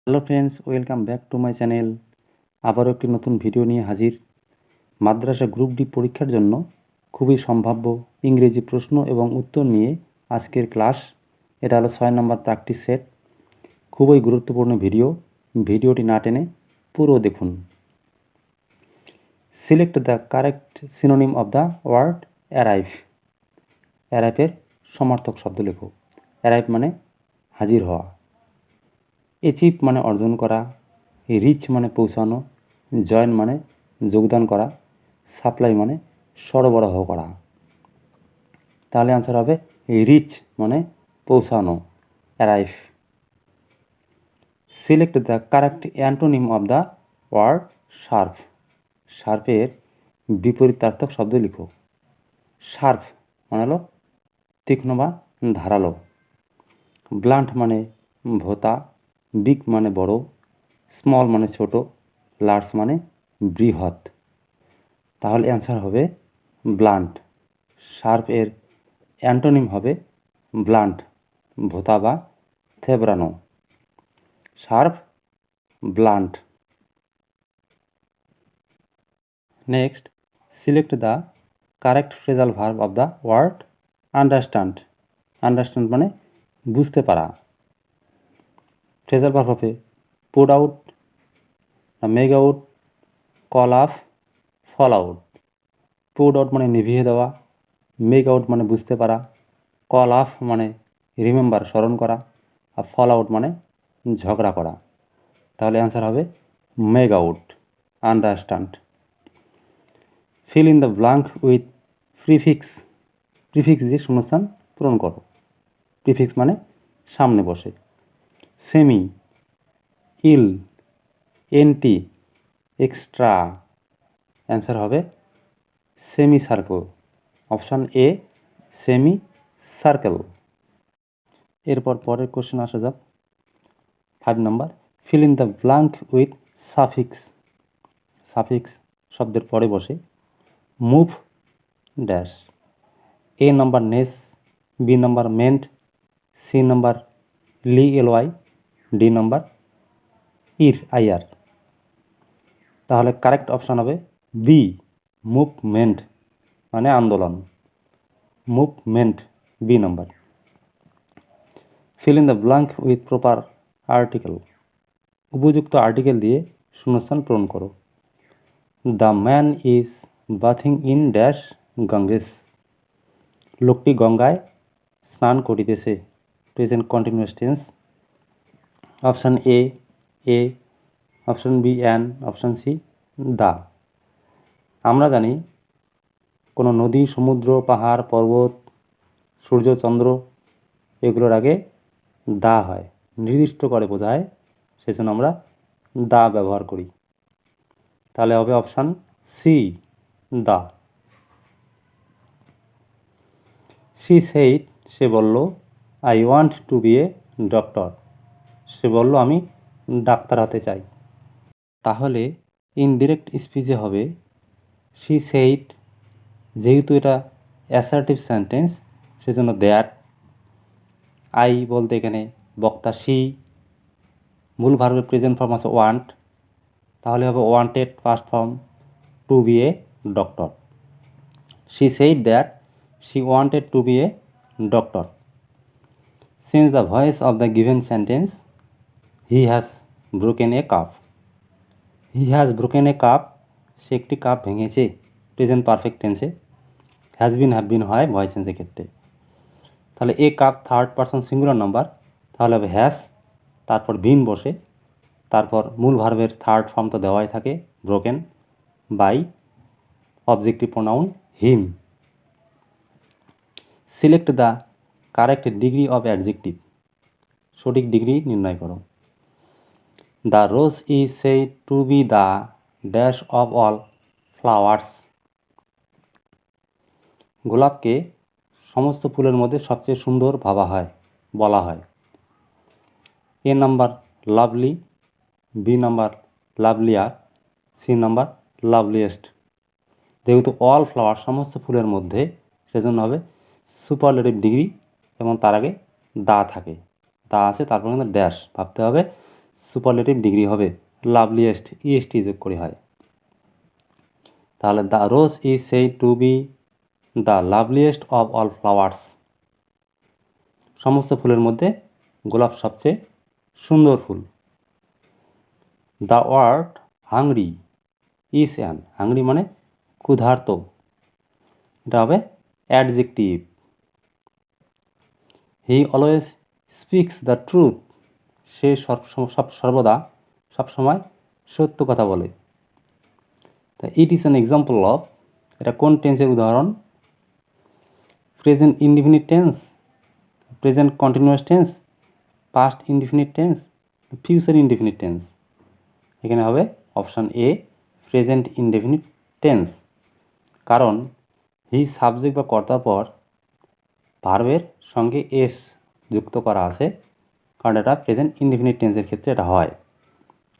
Hello friends, welcome back to my channel. আবারও একটি নতুন ভিডিও নিয়ে হাজির। মাদ্রাসা গ্রুপ ডি পরীক্ষার জন্য খুবই সম্ভাব্য ইংরেজি প্রশ্ন এবং উত্তর নিয়ে আজকের ক্লাস। এটা হলো 6 নম্বর প্র্যাকটিস সেট। খুবই গুরুত্বপূর্ণ ভিডিওটি না টেনে পুরো দেখুন। Select the correct synonym of the word arrive. অ্যারাইভের সমার্থক শব্দ লেখো। অ্যারাইভ মানে হাজির হওয়া, অ্যাচিভ মানে অর্জন করা, রিচ মানে পৌঁছানো, জয়েন মানে যোগদান করা, সাপ্লাই মানে সরবরাহ করা। তাহলে আনসার হবে রিচ মানে পৌঁছানো, arrive. Select the correct antonym of the word sharp. শার্পের বিপরীতার্থক শব্দ লিখো। শার্প মানে হলো তীক্ষ্ণ বা ধারালো। ব্লান্ট মানে ভোঁতা, বিগ মানে বড়, স্মল মানে ছোট, লার্জ মানে বৃহৎ। তাহলে অ্যান্সার হবে ব্লান্ট। শার্প এর অ্যান্টোনিম হবে ব্লান্ট, ভোঁতা বা থেবড়ানো। Sharp, blunt. Next, select the correct phrasal verb of the word understand. Understand মানে বুঝতে পারা। ফ্রেজাল ভার্ব হবে put out, make out, call up, fall out. Put out মানে নিভিয়ে দেওয়া, মেক আউট মানে বুঝতে পারা, কল আপ মানে রিমেম্বার স্মরণ করা, আর ফল আউট মানে ঝগড়া করা। তাহলে অ্যান্সার হবে make out, understand. Fill in the blank with prefix. Prefix দিয়ে শূন্যস্থান পূরণ করো। প্রিফিক্স মানে সামনে বসে। Semi, il, anti, extra. Answer হবে semi circle. Option A, semi circle. এরপর পরের কোশ্চেন আসা যাক। 5 নম্বর, fill in the blank with suffix. Suffix শব্দের পরে বসে। Move dash. এ নম্বর নেস, বি নম্বর মেন্ট, সি নম্বর লি এলওয়াই, ডি নম্বর ইর আইআর। তাহলে কারেক্ট অপশান হবে বি, মুভমেন্ট মানে আন্দোলন। মুভমেন্ট, বি নম্বর। Fill in the blank with proper article. উপযুক্ত আর্টিকেল দিয়ে শূন্যস্থান পূরণ করো। The man is bathing in dash Ganges. লোকটি গঙ্গায় স্নান করিতেছে। Present continuous tense. Option A, A, option B an, option C the. আমরা জানি কোনো নদী, সমুদ্র, পাহাড়, পর্বত, সূর্য, চন্দ্র এগুলোর আগে দা হয়, নির্দিষ্ট করে বোঝায়, সেজন্য আমরা দা ব্যবহার করি। তাহলে হবে option C, the. She said, সে বলল, I want to be a doctor. সে বলল আমি ডাক্তার হতে চাই। তাহলে ইনডিরেক্ট স্পিচে হবে সি সেইড। যেহেতু এটা অ্যাসার্টিভ সেন্টেন্স সেজন্য দ্যাট। আই বলতে এখানে বক্তা সি, মূল ভার্বের প্রেজেন্ট ফর্ম আছে ওয়ান্ট, তাহলে হবে wanted past form to be a doctor. She said that she wanted to be a doctor. Since the voice of the given sentence he has broken a cup. He has broken a cup, সে একটি cup ভেঙেছে, present perfect টেন্সে। Has been, have been হয় voice চেঞ্জের ক্ষেত্রে। তাহলে a cup third person singular number, তাহলে হবে হ্যাজ, তারপর বিন বসে, তারপর মূল ভার্বের থার্ড ফর্ম তো দেওয়াই থাকে broken, by objective pronoun him. Select the correct degree of adjective. সঠিক ডিগ্রি নির্ণয় করো। The rose is said to be the dash of all flowers. গোলাপকে সমস্ত ফুলের মধ্যে সবচেয়ে সুন্দর ভাবা হয়, বলা হয়। A number lovely, B number lovelier, C number loveliest. যেহেতু অল ফ্লাওয়ার সমস্ত ফুলের মধ্যে, সেজন্য হবে সুপারলেটিভ ডিগ্রি এবং তার আগে দা থাকে, দা আছে, তারপর কিন্তু ড্যাশ ভাবতে হবে সুপারলেটিভ ডিগ্রি হবে, লাভলিয়েস্ট ইএসটি যোগ করে হয়। তাহলে the rose is said to be the loveliest of all flowers. সমস্ত ফুলের মধ্যে গোলাপ সবচেয়ে সুন্দর ফুল। The word hungry is an, hungry মানে ক্ষুধার্ত, এটা হবে adjective. He always speaks the truth, সে সর্বদা সবসময় সত্য কথা বলে। তা it is an example of, এটা কোন টেন্সের উদাহরণ? Present indefinite tense, present continuous tense, past indefinite tense, future indefinite tense. এখানে হবে option A, present indefinite tense. কারণ হি সাবজেক্ট বা কর্তার পর ভার্বের সঙ্গে এস যুক্ত করা আছে, কারণ এটা প্রেজেন্ট ইনডিফিনিট টেন্সের ক্ষেত্রে এটা হয়।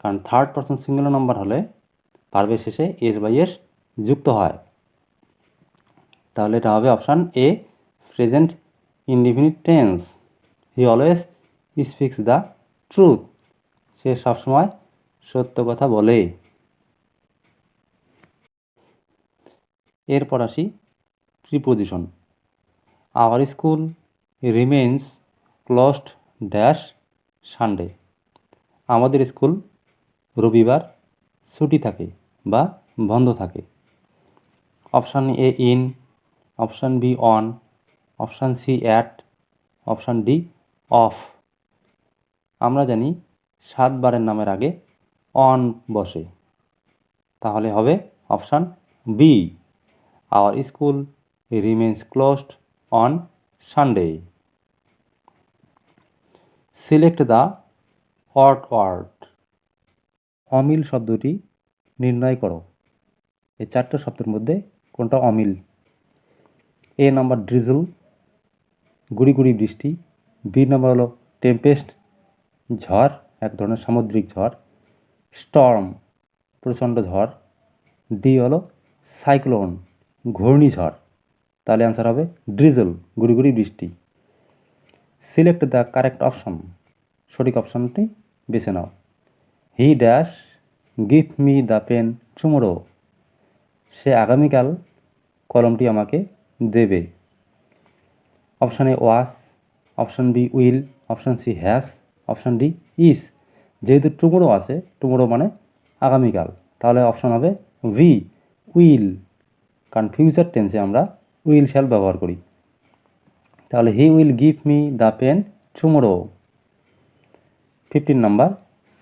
কারণ থার্ড পারসন সিঙ্গুলার নাম্বার হলে ভার্বের শেষে এস বাই এস যুক্ত হয়। তাহলে এটা হবে option A, present indefinite tense. He always speaks the truth, সে সবসময় সত্য কথা বলে। এরপর আসি preposition. Our school remains closed dash Sunday, আমাদের স্কুল রবিবার ছুটি থাকে বা বন্ধ থাকে। Option A in, option B on, option C at, option D of. আমরা জানি 7 বারের নামের আগে অন বসে, তাহলে হবে option B, our school remains closed on Sunday. Select the odd word, অমিল শব্দটি নির্ণয় করো। এই 4টে শব্দের মধ্যে কোনটা অমিল? এ নাম্বার ড্রিজল, গুড়ি গুড়ি বৃষ্টি। বি নাম্বার হলো টেম্পেস্ট, ঝড়, এক ধরনের সামুদ্রিক ঝড়। স্টর্ম, প্রচণ্ড ঝড়। ডি হলো সাইক্লোন, ঘূর্ণিঝড়। তাহলে অ্যান্সার হবে ড্রিজল, গুড়ি গুড়ি বৃষ্টি। সিলেক্ট দ্য কারেক্ট অপশন, সঠিক অপশনটি বেছে নাও। He dash give me the pen tomorrow, সে আগামীকাল কলমটি আমাকে দেবে। Option A was, option B will, option C has, option D is. যেহেতু টুমোরো আছে, টুমোরো মানে আগামীকাল, তাহলে অপশান হবে ভি, উইল। কারণ ফিউচার টেন্সে আমরা উইল শ্যাল ব্যবহার করি। তাহলে he will give me the pen tomorrow. 15 number,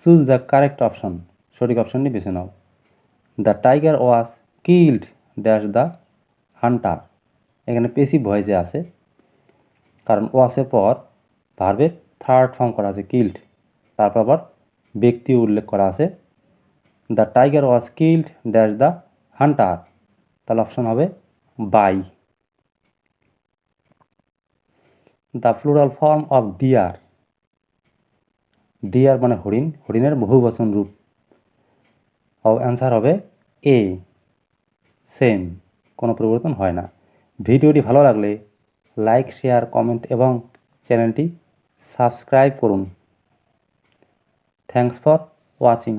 choose the correct option, সঠিক অপশানটি বেছে নাও। The tiger was killed dash the hunter, এখানে পেসিভ ভয়েসে আছে, কারণ ওয়াসের পর ভার্বের থার্ড ফর্ম করা আছে কিল্ড, তারপর আবার ব্যক্তি উল্লেখ করা আছে। The tiger was killed dash the hunter, তাহলে অপশন হবে by. The plural form of deer, deer মানে হরিণ, হরিণের বহুবচন রূপ। অ্যান্সার হবে এ, সেম, কোনো পরিবর্তন হয় না। ভিডিওটি ভালো লাগলে লাইক, শেয়ার, কমেন্ট এবং চ্যানেলটি সাবস্ক্রাইব করুন। Thanks for watching.